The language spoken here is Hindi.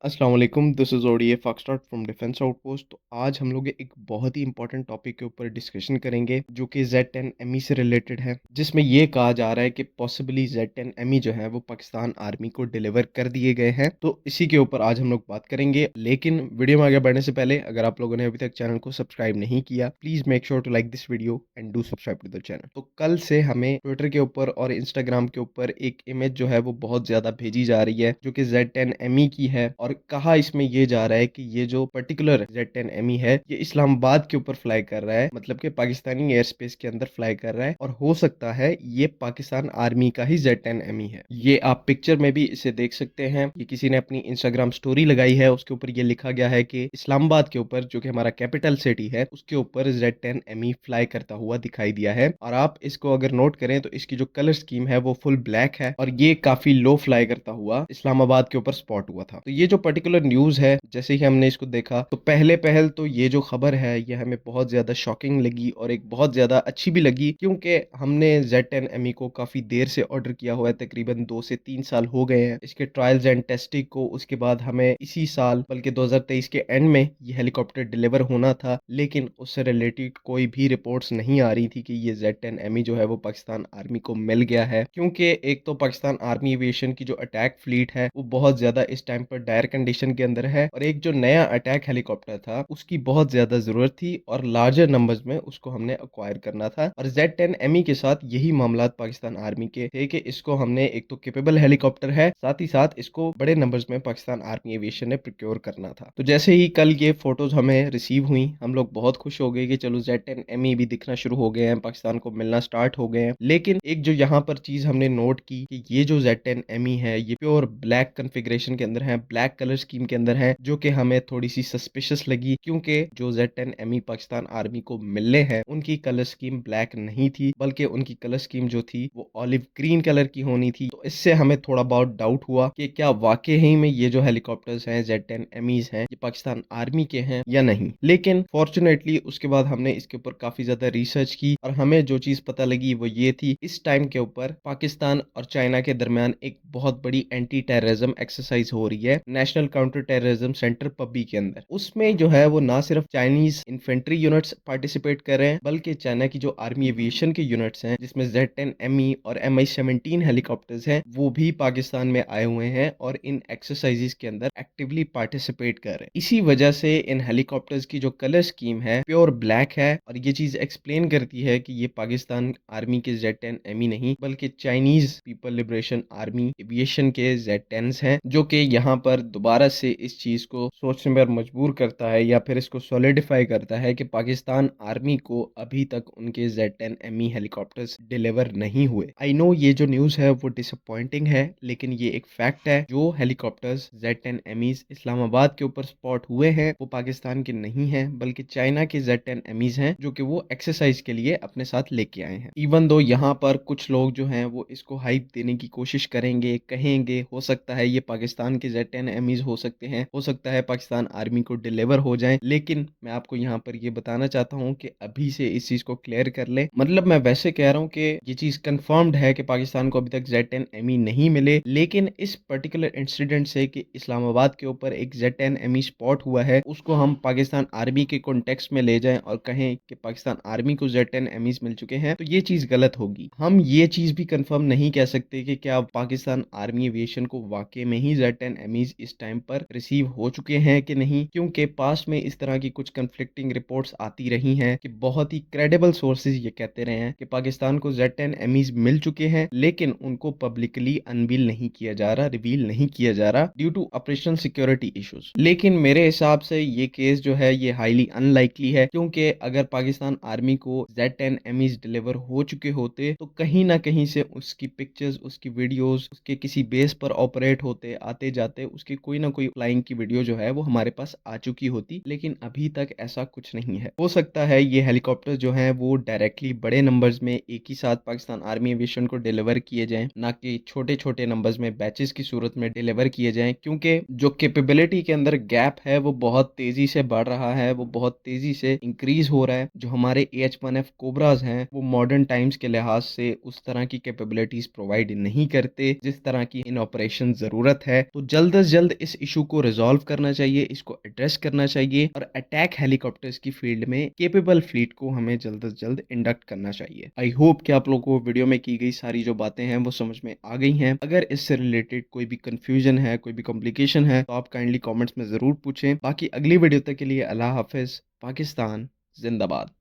अस्सलाम वालेकुम, this is ODA foxtrot from defence outpost. तो आज हम लोग एक बहुत ही इंपॉर्टेंट टॉपिक के ऊपर डिस्कशन करेंगे जो कि Z10 एमई से रिलेटेड है, जिसमें ये कहा जा रहा है कि पॉसिबली Z10 एमई जो है वो पाकिस्तान आर्मी को डिलीवर कर दिए गए हैं। तो इसी के ऊपर आज हम लोग बात करेंगे। लेकिन वीडियो में आगे बढ़ने से पहले अगर आप लोगों ने अभी तक चैनल को सब्सक्राइब नहीं किया, please make sure to like this video and do subscribe to the channel. तो कल से हमें ट्विटर के ऊपर और इंस्टाग्राम के ऊपर एक इमेज जो है वो बहुत ज़्यादा भेजी जा रही है जो कि Z10 एमई की है, और कहा इसमें ये जा रहा है कि ये जो पर्टिकुलर Z10 एमई है ये इस्लामाबाद के ऊपर फ्लाई कर रहा है, मतलब कि पाकिस्तानी एयर स्पेस के अंदर फ्लाई कर रहा है, और हो सकता है ये पाकिस्तान आर्मी का ही Z10 एमई है। ये आप पिक्चर में भी इसे देख सकते हैं। ये किसी ने अपनी इंस्टाग्राम स्टोरी लगाई है, उसके ऊपर ये लिखा गया है कि इस्लामाबाद के ऊपर, जो कि हमारा कैपिटल सिटी है, उसके ऊपर Z10 एमई फ्लाई करता हुआ दिखाई दिया है। और आप इसको अगर नोट करें तो इसकी जो कलर स्कीम है वो फुल ब्लैक है, और ये काफी लो फ्लाई करता हुआ इस्लामाबाद के ऊपर स्पॉट हुआ था। तो ये जो पर्टिकुलर न्यूज है, जैसे ही हमने इसको देखा तो पहले पहल तो ये जो खबर है ये हमें बहुत ज्यादा शॉकिंग लगी और एक बहुत ज्यादा अच्छी भी लगी, क्योंकि हमने Z10 एमई को काफी देर से ऑर्डर किया हुआ है, तकरीबन 2 से 3 साल हो गए हैं इसके ट्रायल्स एंड टेस्टिंग को। उसके बाद हमें इसी साल बल्कि 2023 के एंड में ये हेलीकॉप्टर डिलीवर होना था, लेकिन उससे रिलेटेड कोई भी रिपोर्ट्स नहीं आ रही थी कि ये Z10 एमई जो है वो पाकिस्तान आर्मी को मिल गया है। क्योंकि एक तो पाकिस्तान आर्मी एविएशन की जो अटैक फ्लीट है वो बहुत ज्यादा इस टाइम पर डायर कंडीशन के अंदर है, और एक जो नया अटैक हेलीकॉप्टर था उसकी बहुत ज्यादा जरूरत थी और लार्जर नंबर्स में उसको हमने अक्वायर करना था। और Z10 एमई के साथ यही मामला पाकिस्तान आर्मी के थे कि इसको हमने, एक तो कैपेबल हेलीकॉप्टर है, साथ ही साथ इसको बड़े नंबर्स में पाकिस्तान आर्मी एविएशन ने प्रोक्योर करना था। तो जैसे ही कल ये फोटोज हमें रिसीव हुई, हम लोग बहुत खुश हो गए कि चलो Z10 एमई भी दिखना शुरू हो गए हैं, पाकिस्तान को मिलना स्टार्ट हो गए हैं। लेकिन एक जो यहाँ पर चीज हमने नोट की कि ये जो Z10 एमई है ये प्योर ब्लैक कॉन्फ़िगरेशन के अंदर है, ब्लैक कलर स्कीम के अंदर है, जो कि हमें थोड़ी सी सस्पिशियस लगी, क्योंकि जो Z10 एमई पाकिस्तान आर्मी को मिलने हैं उनकी कलर स्कीम ब्लैक नहीं थी, बल्कि उनकी कलर स्कीम जो थी वो ऑलिव ग्रीन कलर की होनी थी। तो इससे हमें थोड़ा बहुत डाउट हुआ कि क्या वाकई ही में ये जो हेलीकॉप्टर्स हैं Z10 एमईज हैं ये पाकिस्तान आर्मी के हैं या नहीं। लेकिन फॉर्चुनेटली उसके बाद हमने इसके ऊपर काफी ज्यादा रिसर्च की, और हमें जो चीज पता लगी वो ये थी, इस टाइम के ऊपर पाकिस्तान और चाइना के दरमियान एक बहुत बड़ी एंटी टेररिज्म एक्सरसाइज हो रही है नेशनल काउंटर टेररिज्म सेंटर पबी के अंदर। उसमें जो है वो ना सिर्फ चाइनीज इन्फेंट्री यूनिट्स पार्टिसिपेट कर रहे हैं, बल्कि चाइना की जो आर्मी एविएशन के यूनिट्स हैं, जिसमें Z10 एमई और MI-17 हेलीकॉप्टर्स हैं, वो भी पाकिस्तान में आए हुए हैं और इन एक्सरसाइजेस के अंदर एक्टिवली पार्टिसिपेट कर रहे हैं। इसी वजह से इन हेलीकॉप्टर्स की जो कलर स्कीम है प्योर ब्लैक है, और ये चीज एक्सप्लेन करती है कि ये पाकिस्तान आर्मी के Z10 एमई नहीं, बल्कि Chinese people liberation army aviation के Z10s हैं, जो कि यहाँ पर दोबारा से इस चीज को सोचने पर मजबूर करता है, या फिर इसको सॉलिडिफाई करता है कि पाकिस्तान आर्मी को अभी तक उनके Z10 एमई हेलीकॉप्टर्स डिलीवर नहीं हुए। आई नो ये जो न्यूज है वो डिसअपॉइंटिंग है, लेकिन ये एक फैक्ट है। जो हेलीकॉप्टर्स Z10 एमईज इस्लामाबाद के ऊपर स्पॉट हुए हैं वो पाकिस्तान के नहीं हैं, बल्कि चाइना के Z10 एमईज हैं, जो कि वो एक्सरसाइज के लिए अपने साथ लेके आए हैं। इवन दो यहाँ पर कुछ लोग जो हैं वो इसको हाइप देने की कोशिश करेंगे, कहेंगे हो सकता है ये पाकिस्तान के Z10 एमईज हो सकते हैं, हो सकता है पाकिस्तान आर्मी को डिलीवर हो जाए। लेकिन मैं आपको यहाँ पर ये बताना चाहता हूँ कि अभी से इस चीज को क्लियर कर ले। मतलब मैं वैसे कह रहा हूँ कि ये चीज कंफर्म्ड है कि पाकिस्तान को अभी तक Z10 एमई नहीं मिले, लेकिन इस पर्टिकुलर इंसिडेंट से कि इस्लामाबाद के ऊपर एक Z10 एमई स्पॉट हुआ है, उसको हम पाकिस्तान आर्मी के कॉन्टेक्स्ट में ले जाएं और कहें कि पाकिस्तान आर्मी को Z10 एमईज मिल चुके हैं, तो ये चीज गलत होगी। हम ये चीज भी कंफर्म नहीं कह सकते कि क्या पाकिस्तान आर्मी एविएशन को वाकई में ही Z10 एमईज इस टाइम पर रिसीव हो चुके हैं कि नहीं, क्योंकि पास में इस तरह की कुछ कंफ्लिक्टिंग रिपोर्ट्स आती रही हैं कि बहुत ही क्रेडिबल सोर्सेज ये कहते रहे हैं कि पाकिस्तान को Z10 एमईज मिल चुके हैं, लेकिन उनको पब्लिकली अनवील नहीं किया जा रहा, रिवील नहीं किया जा रहा, due to operational security issues. लेकिन मेरे हिसाब से ये केस जो है ये हाईली अनलाइकली है, क्योंकि अगर पाकिस्तान आर्मी को Z10 एमईज डिलीवर हो चुके होते तो कहीं ना कहीं से उसकी पिक्चर्स, उसकी वीडियोस, उसके किसी बेस पर ऑपरेट होते आते जाते उसकी कोई ना कोई फ्लाइंग की वीडियो जो है वो हमारे पास आ चुकी होती। लेकिन अभी तक ऐसा कुछ नहीं है। हो सकता है ये हेलीकॉप्टर जो है वो डायरेक्टली बड़े नंबर्स में एक ही साथ पाकिस्तान आर्मी एविएशन को डिलीवर किए जाएं, ना कि छोटे छोटे नंबर्स में बैचेस की सूरत में डिलीवर किए जाएं, क्योंकि जो कैपेबिलिटी के अंदर गैप है वो बहुत तेजी से बढ़ रहा है, वो बहुत तेजी से इंक्रीज हो रहा है। जो हमारे AH-1F कोबराज हैं वो मॉडर्न टाइम्स के लिहाज से उस तरह की कैपेबिलिटीज प्रोवाइड नहीं करते जिस तरह की इन ऑपरेशन जरूरत है। तो जल्द से जल्द जल्द इस इशू को रिजॉल्व करना चाहिए, इसको एड्रेस करना चाहिए और अटैक हेलीकॉप्टर्स की फील्ड में केपेबल फ्लीट को हमें जल्द से जल्द इंडक्ट करना चाहिए। आई होप कि आप लोगों को वीडियो में की गई सारी जो बातें हैं वो समझ में आ गई हैं। अगर इससे रिलेटेड कोई भी कंफ्यूजन है, कोई भी कॉम्प्लिकेशन है, तो आप काइंडली कमेंट्स में ज़रूर पूछें। बाकी अगली वीडियो तक के लिए अल्लाह हाफ़िज़। पाकिस्तान ज़िंदाबाद।